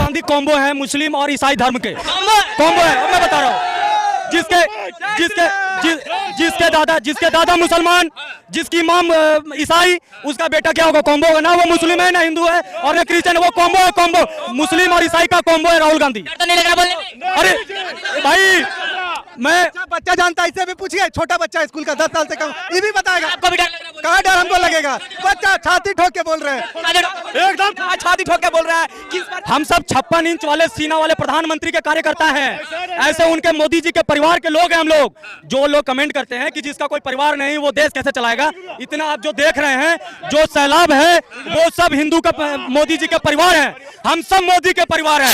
Gandhi combo है मुस्लिम और ईसाई धर्म के, कॉम्बो है। मैं बता रहा हूँ, जिसके दादा मुसलमान, जिसकी माँ ईसाई, उसका बेटा क्या होगा? कॉम्बो होगा ना। वो मुस्लिम है ना हिंदू है और ना क्रिश्चियन, वो कॉम्बो है। कॉम्बो मुस्लिम और ईसाई का कॉम्बो है राहुल गांधी। तो नहीं लग रहा बोलने? अरे भाई मैं बच्चा जानता है, इससे भी पूछिए। छोटा बच्चा स्कूल का 10 साल से कम, ये भी बताएगा। आपको भी डर लग रहा कहाँ डर हमको लगेगा? बच्चा छाती ठोक के बोल रहे हैं, एकदम छाती ठोक के बोल रहा है कि हम सब 56 इंच वाले सीना वाले प्रधानमंत्री के कार्यकर्ता हैं। ऐसे उनके मोदी जी के परिवार के लोग हैं हम लोग। जो लोग कमेंट करते हैं कि जिसका कोई परिवार नहीं वो देश कैसे चलाएगा, इतना आप जो देख रहे हैं, जो सैलाब है वो सब हिंदू का मोदी जी के परिवार है। हम सब मोदी के परिवार हैं।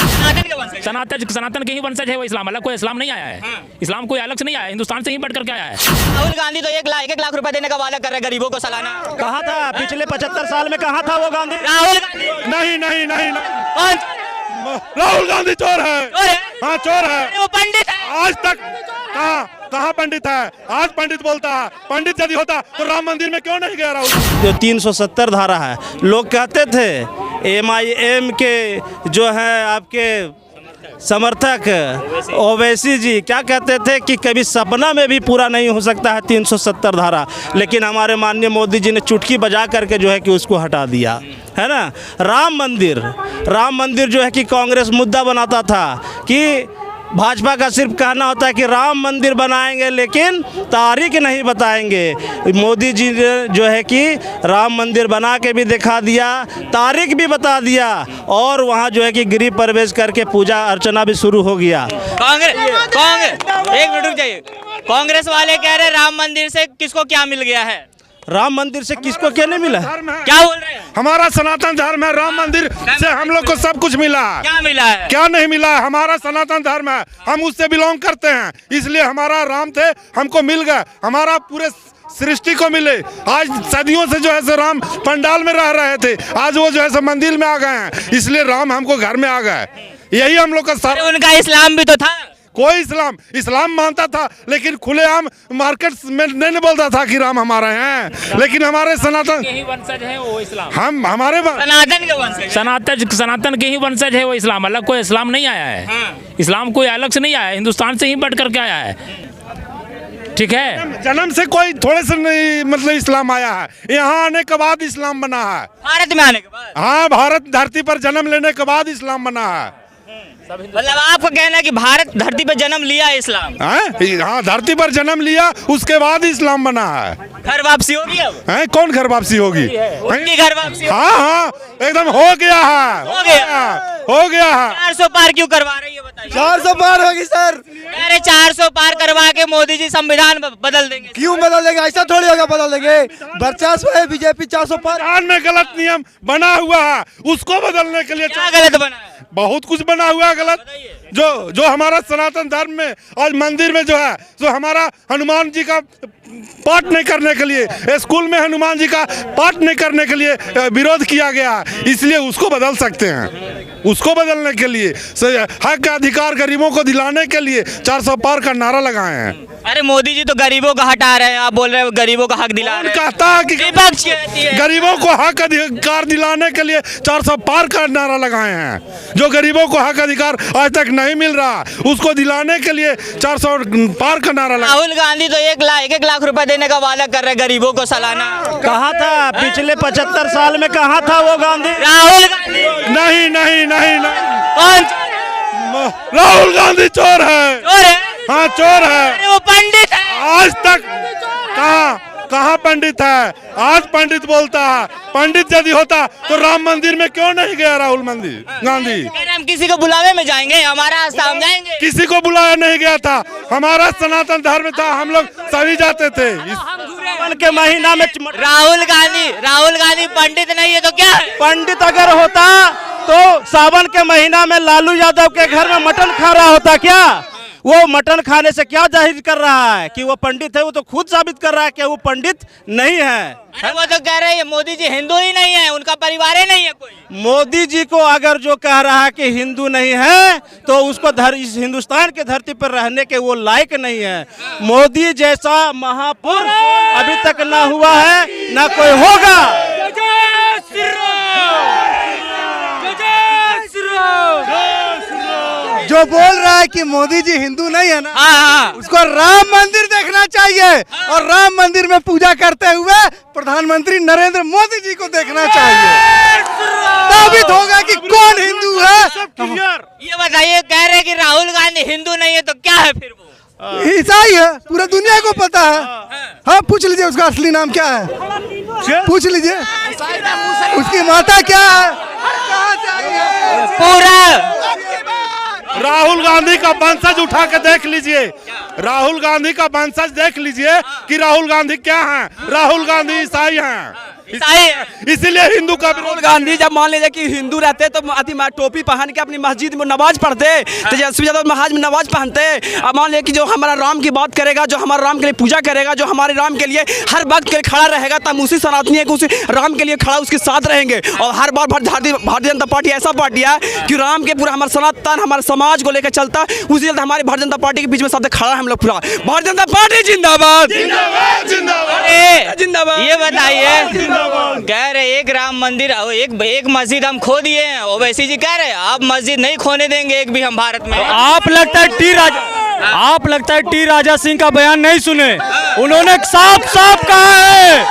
सनातन के ही वंशज है वो। इस्लाम अलग, कोई इस्लाम नहीं आया है। इस्लाम कोई अलग से नहीं आया, हिंदुस्तान से ही बढ़ करके आया है। राहुल गांधी तो 1 लाख रुपए देने का वादा कर रहे हैं गरीबों को सालाना। कहाँ था पिछले 75 साल में? कहाँ था वो गांधी? राहुल गांधी नहीं नहीं नहीं, राहुल गांधी चोर है। हाँ चोर है। वो पंडित है। आज तक कहाँ पंडित है? आज पंडित बोलता है। पंडित यदि होता तो राम मंदिर में क्यों नहीं गया राहुल? जो 370 धारा है, लोग कहते थे MIM के जो है आपके समर्थक ओवैसी जी क्या कहते थे कि कभी सपना में भी पूरा नहीं हो सकता है 370 धारा, लेकिन हमारे माननीय मोदी जी ने चुटकी बजा करके जो है कि उसको हटा दिया है ना। राम मंदिर जो है कि कांग्रेस मुद्दा बनाता था कि भाजपा का सिर्फ कहना होता है कि राम मंदिर बनाएंगे लेकिन तारीख नहीं बताएंगे। मोदी जी ने जो है कि राम मंदिर बना के भी दिखा दिया, तारीख भी बता दिया और वहाँ जो है कि गृह प्रवेश करके पूजा अर्चना भी शुरू हो गया। कांग्रेस एक मिनट रुक जाइए। कांग्रेस वाले कह रहे राम मंदिर से किसको क्या मिल गया है? राम मंदिर से किसको क्या नहीं मिला? क्या बोल रहे हैं? हमारा सनातन धर्म है। राम मंदिर से हम लोग को सब कुछ मिला है। क्या मिला है? क्या नहीं मिला है? हमारा सनातन धर्म है, हम उससे बिलोंग करते हैं, इसलिए हमारा राम थे, हमको मिल गए। हमारा पूरे सृष्टि को मिले। आज सदियों से जो है सो राम पंडाल में रह रहे थे, आज वो जो है सो मंदिर में आ गए हैं, इसलिए राम हमको घर में आ गए। यही हम लोग का। उनका इस्लाम भी तो था। कोई इस्लाम मानता था, लेकिन खुलेआम मार्केट में नहीं बोलता था कि राम हमारे हैं, लेकिन हमारे सनातन के ही वंशज है वो इस्लाम। हम हमारे सनातन के वंशज, सनातन के ही वंशज है वो। इस्लाम अलग, कोई इस्लाम नहीं आया है। इस्लाम कोई अलग से नहीं आया, हिंदुस्तान से ही बढ़ करके आया है। ठीक है, जन्म से कोई थोड़े से नहीं मतलब इस्लाम आया है, यहाँ आने के बाद इस्लाम बना है। भारत में आने के बाद? हाँ, भारत धरती पर जन्म लेने के बाद इस्लाम बना है। मतलब आपको कहना है कि भारत धरती पर जन्म लिया है इस्लाम? हाँ, धरती पर जन्म लिया, उसके बाद इस्लाम बना है। घर वापसी होगी अब? कौन घर वापसी होगी? उनकी घर वापसी? हाँ, एकदम हो गया है। 400 पार क्यों करवा रही है बताइए? 400 पार होगी सर। अरे 400 पार करवा के मोदी जी संविधान बदल देंगे। क्यों बदल देंगे? ऐसा थोड़ी होगा बदल देंगे। वर्चस्व है बीजेपी। 400 पार में गलत नियम बना हुआ है, उसको बदलने के लिए क्या गलत बना है? बहुत कुछ बना हुआ है गलत। जो हमारा सनातन धर्म में आज मंदिर में जो है जो हमारा हनुमान जी का पाठ नहीं करने के लिए, स्कूल में हनुमान जी का पाठ नहीं करने के लिए विरोध किया गया, इसलिए उसको बदल सकते हैं। उसको बदलने के लिए हक का अधिकार गरीबों को दिलाने के लिए 400 पार का नारा लगाए हैं। अरे मोदी जी तो गरीबों का हटा रहे हैं, आप बोल रहे हो गरीबों का हक दिला रहे हैं। कहता है कि विपक्ष कहती है गरीबों को हक अधिकार दिलाने के लिए 400 पार का नारा लगाए हैं। जो गरीबों को हक अधिकार आज तक नहीं मिल रहा, उसको दिलाने के लिए 400 पार का नारा लगाए। राहुल गांधी तो 1 लाख रुपए देने का वादा कर रहे हैं गरीबों को सालाना। कहाँ था पिछले 75 साल में? कहाँ था वो गांधी? राहुल गांधी नहीं नहीं नहीं नहीं, कौन? राहुल गांधी चोर है। चोर है? हाँ चोर है। अरे वो पंडित है। आज तक कहाँ पंडित है? आज पंडित बोलता है। पंडित यदि होता तो राम मंदिर में क्यों नहीं गया राहुल गांधी? हम किसी को बुलावे में जाएंगे, हमारा रास्ता हम जाएंगे। किसी को बुलाया नहीं गया था, हमारा सनातन धर्म था, हम लोग सभी जाते थे। सावन के महीना में राहुल गांधी पंडित नहीं है तो क्या है? पंडित अगर होता तो सावन के महीना में लालू यादव के घर में मटन खा रहा होता क्या? वो मटन खाने से क्या जाहिर कर रहा है कि वो पंडित है? वो तो खुद साबित कर रहा है कि वो पंडित नहीं है। अरे वो तो कह रहे हैं मोदी जी हिंदू ही नहीं है, उनका परिवार ही नहीं है कोई। मोदी जी को अगर जो कह रहा है कि हिंदू नहीं है तो उसको इस हिंदुस्तान के धरती पर रहने के वो लायक नहीं है। मोदी जैसा महापुरुष अभी तक ना हुआ है, ना कोई होगा। जय श्री राम। जो बोल रहा है कि मोदी जी हिंदू नहीं है ना, हाँ उसको राम मंदिर देखना चाहिए और राम मंदिर में पूजा करते हुए प्रधानमंत्री नरेंद्र मोदी जी को देखना चाहिए। साबित होगा कि कौन हिंदू है। ये बताइए, कह रहे हैं कि राहुल गांधी हिंदू नहीं है तो क्या है फिर वो? ईसाई है, पूरा दुनिया को पता है। हाँ, पूछ लीजिए उसका असली नाम क्या है, पूछ लीजिए उसकी माता क्या है, कहाँ से आई है। पूरा राहुल गांधी का वंशज उठा के देख लीजिए, राहुल गांधी का वंशज देख लीजिए कि राहुल गांधी क्या हैं। राहुल गांधी ईसाई हैं, इसीलिए हिंदू का राहुल गांधी जब मान लीजिए कि हिंदू रहते तो टोपी पहन के अपनी मस्जिद में नमाज पढ़ते, तेजस्वी यादव महाज में नमाज पहनते। अब मान लीजिए कि जो हमारा राम की बात करेगा, जो हमारे राम के लिए पूजा करेगा, जो हमारे राम के लिए हर वक्त के लिए खड़ा रहेगा, तब उसी सनातनी है कि उसी राम के लिए खड़ा उसके साथ रहेंगे। और हर बार भारतीय जनता पार्टी ऐसा पार्टी है कि राम के पूरा हमारे सनातन हमारे समाज को लेकर चलता, उसी चलते हमारी भारतीय जनता पार्टी के बीच में साथ खड़ा है हम लोग पूरा। भारतीय जनता पार्टी जिंदाबाद जिंदाबाद। ये बताइए, कह रहे एक राम मंदिर एक मस्जिद हम खो दिए हैं, ओवैसी जी कह रहे हैं आप मस्जिद नहीं खोने देंगे एक भी हम भारत में। आप लगता है टी राजा सिंह का बयान नहीं सुने। उन्होंने साफ साफ कहा है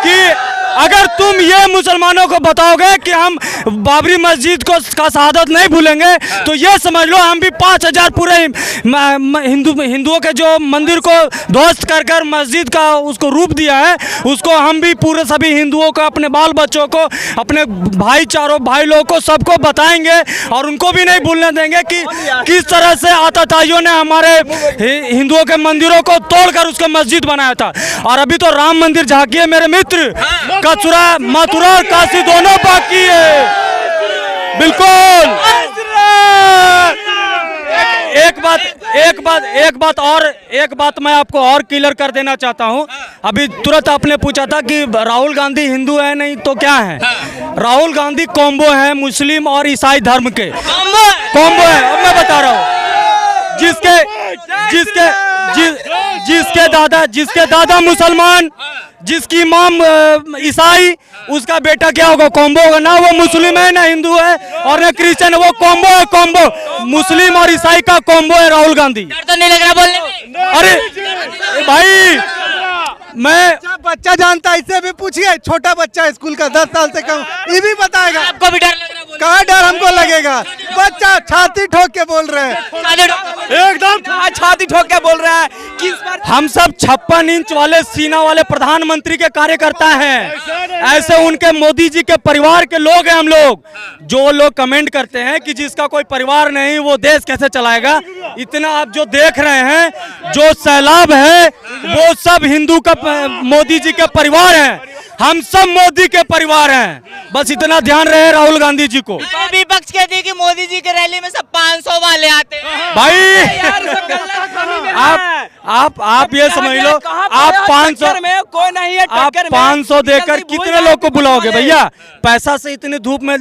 कि अगर तुम ये मुसलमानों को बताओगे कि हम बाबरी मस्जिद को का शहादत नहीं भूलेंगे, तो ये समझ लो हम भी 5000 पूरे हिंदुओं के जो मंदिर को ध्वस्त कर कर मस्जिद का उसको रूप दिया है, उसको हम भी पूरे सभी हिंदुओं को, अपने बाल बच्चों को, अपने भाई लोगों को सबको बताएंगे और उनको भी नहीं भूलने देंगे कि किस तरह से आतताइयों ने हमारे हिंदुओं के मंदिरों को तोड़कर उसको मस्जिद बनाया था। और अभी तो राम मंदिर झांकिए मेरे मित्र, कचरा मथुरा और काशी दोनों बाकी है। बिल्कुल। एक बात मैं आपको और क्लियर कर देना चाहता हूं। अभी तुरंत आपने पूछा था कि राहुल गांधी हिंदू है नहीं तो क्या है। राहुल गांधी कॉम्बो है मुस्लिम और ईसाई धर्म के, कॉम्बो है। अब मैं बता रहा हूं, जिसके दादा मुसलमान, जिसकी इमाम ईसाई, उसका बेटा क्या होगा? कॉम्बो होगा ना। वो मुस्लिम है ना हिंदू है और ना क्रिश्चियन है, वो कॉम्बो है। कॉम्बो मुस्लिम और ईसाई का कॉम्बो है राहुल गांधी। डर तो नहीं लग रहा बोलने में? अरे भाई, मैं बच्चा जानता है, इससे भी पूछिए। छोटा बच्चा स्कूल का 10 साल से कम, ये भी बताएगा। आपको भी डर लग रहा है? कहाँ डर हमको लगेगा? बच्चा छाती ठोक के बोल रहे हैं, एकदम छाती ठोक के बोल रहा है कि इस बार हम सब 56 इंच वाले सीना वाले प्रधानमंत्री के कार्यकर्ता हैं। ऐसे उनके मोदी जी के परिवार के लोग हैं हम लोग। जो लोग कमेंट करते हैं कि जिसका कोई परिवार नहीं वो देश कैसे चलाएगा, इतना आप जो देख रहे हैं, जो सैलाब है वो सब हिंदू का मोदी जी के परिवार हैं। हम सब मोदी के परिवार हैं, बस इतना ध्यान रहे राहुल गांधी जी को। विपक्ष कहती है कि मोदी जी के रैली में सब 500 वाले आते हैं। भाई आप ये समझ लो, आप 500 में कोई नहीं है, आप 500 देकर कितने लोग को बुलाओगे भैया? पैसा से इतनी धूप में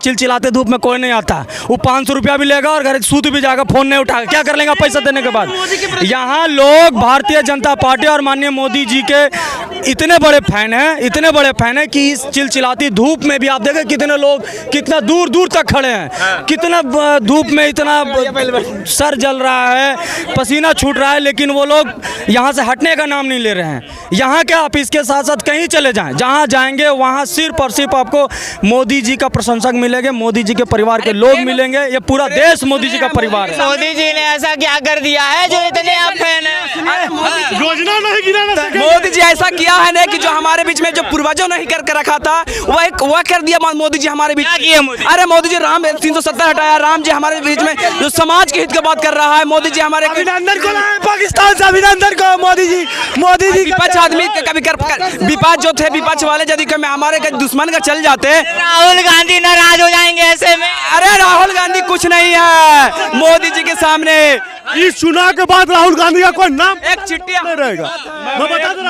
चिलचिलाते धूप में कोई नहीं आता। वो 500 रुपया भी लेगा और घर सूत भी जाएगा, फोन नहीं उठाएगा, क्या कर लेगा पैसा देने के बाद? यहाँ लोग भारतीय जनता पार्टी और माननीय मोदी जी के इतने बड़े फैन हैं कि इस चिलचिलाती धूप में भी आप देखें कितने लोग कितना दूर दूर तक खड़े हैं। कितना धूप में इतना सर जल रहा है, पसीना छूट रहा है, लेकिन वो लोग यहाँ से हटने का नाम नहीं ले रहे हैं। यहाँ के आप इसके साथ साथ कहीं चले जाएं, जहाँ जाएंगे वहाँ सिर्फ और सिर्फ आपको मोदी जी का प्रशंसक मिलेंगे, मोदी जी के परिवार के लोग मिलेंगे। ये पूरा देश मोदी जी का परिवार है। मोदी जी ने ऐसा क्या कर दिया है जो इतने आप फैन हैं? योजना नहीं गिराना। मोदी जी ऐसा किया है ना कि जो हमारे बीच में जो पूर्वजों ने करके रखा था वह कर दिया मोदी जी हमारे बीच। क्या किया मोदी? अरे मोदी जी राम 370 हटाया, राम जी हमारे बीच में जो समाज के हित की बात कर रहा है। मोदी जी हमारे अभिनंदन को पाकिस्तान से, अभिनंदन को मोदी जी विपक्ष आदमी कभी विपक्ष जो थे, विपक्ष वाले यदि हमारे दुश्मन का चल जाते, राहुल गांधी नाराज हो जाएंगे ऐसे में। अरे राहुल गांधी कुछ नहीं है मोदी जी के सामने। इस चुनाव के बाद राहुल गांधी का कोई नाम एक चिट्ठी नहीं रहेगा, मैं बता दे रहा हूं।